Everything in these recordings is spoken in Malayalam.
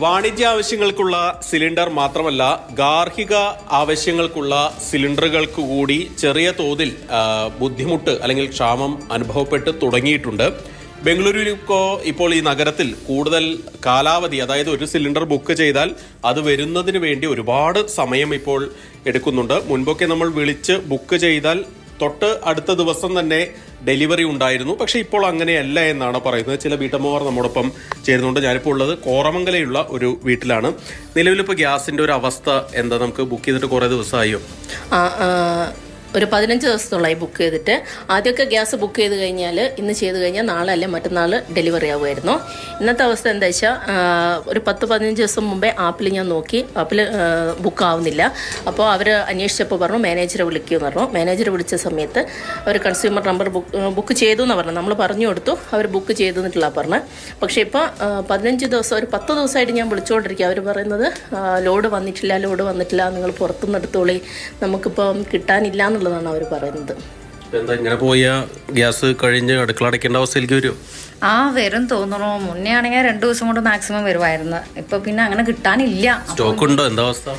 വാണിജ്യ ആവശ്യങ്ങൾക്കുള്ള സിലിണ്ടർ മാത്രമല്ല ഗാർഹിക ആവശ്യങ്ങൾക്കുള്ള സിലിണ്ടറുകൾക്ക് കൂടി ചെറിയ തോതിൽ ബുദ്ധിമുട്ട് അല്ലെങ്കിൽ ക്ഷാമം അനുഭവപ്പെട്ട് തുടങ്ങിയിട്ടുണ്ട്. ബംഗളൂരുവിലോ ഇപ്പോൾ ഈ നഗരത്തിൽ കൂടുതൽ കാലാവധി, അതായത് ഒരു സിലിണ്ടർ ബുക്ക് ചെയ്താൽ അത് വരുന്നതിന് വേണ്ടി ഒരുപാട് സമയം ഇപ്പോൾ എടുക്കുന്നുണ്ട്. മുൻപൊക്കെ നമ്മൾ വിളിച്ച് ബുക്ക് ചെയ്താൽ തൊട്ട് അടുത്ത ദിവസം തന്നെ ഡെലിവറി ഉണ്ടായിരുന്നു. പക്ഷേ ഇപ്പോൾ അങ്ങനെയല്ല എന്നാണ് പറയുന്നത്. ചില വീട്ടമ്മമാർ നമ്മോടൊപ്പം ചേരുന്നുണ്ട്. ഞാനിപ്പോൾ ഉള്ളത് കോറമംഗലയുള്ള ഒരു വീട്ടിലാണ്. നിലവിലിപ്പോൾ ഗ്യാസിൻ്റെ ഒരു അവസ്ഥ എന്താ? നമുക്ക് ബുക്ക് ചെയ്തിട്ട് കുറേ ദിവസമായോ? ഒരു 15 ദിവസത്തോളമായി ബുക്ക് ചെയ്തിട്ട്. ആദ്യമൊക്കെ ഗ്യാസ് ബുക്ക് ചെയ്ത് കഴിഞ്ഞാൽ ഇന്ന് ചെയ്ത് കഴിഞ്ഞാൽ നാളെ അല്ലെ മറ്റന്നാൾ ഡെലിവറി ആവുമായിരുന്നു. ഇന്നത്തെ അവസ്ഥ എന്താ വെച്ചാൽ ഒരു 10-15 ദിവസം മുമ്പേ ആപ്പിൽ ഞാൻ നോക്കി, ആപ്പിൽ ബുക്ക് ആവുന്നില്ല. അപ്പോൾ അവർ അന്വേഷിച്ചപ്പോൾ പറഞ്ഞു മാനേജറെ വിളിക്കുമെന്ന് പറഞ്ഞു. മാനേജറെ വിളിച്ച സമയത്ത് അവർ കൺസ്യൂമർ നമ്പർ ബുക്ക് ചെയ്തു എന്ന് പറഞ്ഞു. നമ്മൾ പറഞ്ഞു കൊടുത്തു, അവർ ബുക്ക് ചെയ്തു എന്നിട്ടുള്ള പറഞ്ഞത്. പക്ഷേ ഇപ്പോൾ 15 ദിവസം, ഒരു 10 ദിവസമായിട്ട് ഞാൻ വിളിച്ചുകൊണ്ടിരിക്കുക. അവർ പറയുന്നത് ലോഡ് വന്നിട്ടില്ല, നിങ്ങൾ പുറത്തുനിന്ന് എടുത്തോളി, നമുക്കിപ്പം കിട്ടാനില്ല എന്നുള്ളതാണ് അവർ പറയുന്നത്. എന്താ ഇങ്ങനെ പോയ ഗ്യാസ് കഴിഞ്ഞ് അടുക്കള അടയ്ക്കേണ്ട അവസ്ഥയിലേക്ക് വരുമോ? വരും തോന്നുന്നു. മുന്നേ ആണെങ്കിൽ 2 ദിവസം കൊണ്ട് മാക്സിമം വരുമായിരുന്നു. ഇപ്പൊ പിന്നെ അങ്ങനെ കിട്ടാനില്ല. സ്റ്റോക്ക് ഉണ്ടോ? എന്താ അവസ്ഥ?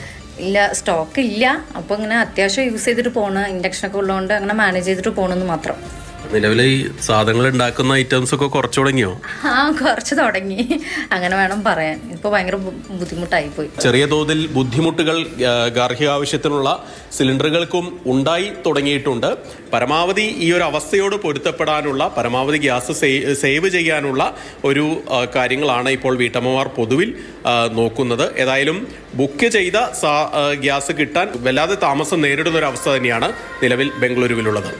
ഇല്ല, സ്റ്റോക്ക് ഇല്ല. അപ്പൊ ഇങ്ങനെ അത്യാവശ്യം യൂസ് ചെയ്തിട്ട് പോണ്, ഇൻഡക്ഷനൊക്കെ ഉള്ളതുകൊണ്ട് അങ്ങനെ മാനേജ് ചെയ്തിട്ട് പോകണമെന്ന് മാത്രം. നിലവിൽ ഈ സാധനങ്ങൾ ഉണ്ടാക്കുന്ന ഐറ്റംസ് ഒക്കെ കുറച്ചു തുടങ്ങിയോ? കുറച്ച് തുടങ്ങി, അങ്ങനെ വേണം പറയാൻ. ഇപ്പൊ ഭയങ്കര ബുദ്ധിമുട്ടായി പോയി. ചെറിയ തോതിൽ ബുദ്ധിമുട്ടുകൾ ഗാർഹിക ആവശ്യത്തിനുള്ള സിലിണ്ടറുകൾക്കും ഉണ്ടായി തുടങ്ങിയിട്ടുണ്ട്. പരമാവധി ഈ ഒരു അവസ്ഥയോട് പൊരുത്തപ്പെടാനുള്ള, പരമാവധി ഗ്യാസ് സേവ് ചെയ്യാനുള്ള ഒരു കാര്യങ്ങളാണ് ഇപ്പോൾ വീട്ടമ്മമാർ പൊതുവിൽ നോക്കുന്നത്. ഏതായാലും ബുക്ക് ചെയ്ത ഗ്യാസ് കിട്ടാൻ വല്ലാതെ താമസം നേരിടുന്ന ഒരു അവസ്ഥ തന്നെയാണ് നിലവിൽ ബംഗളൂരുവിലുള്ളത്.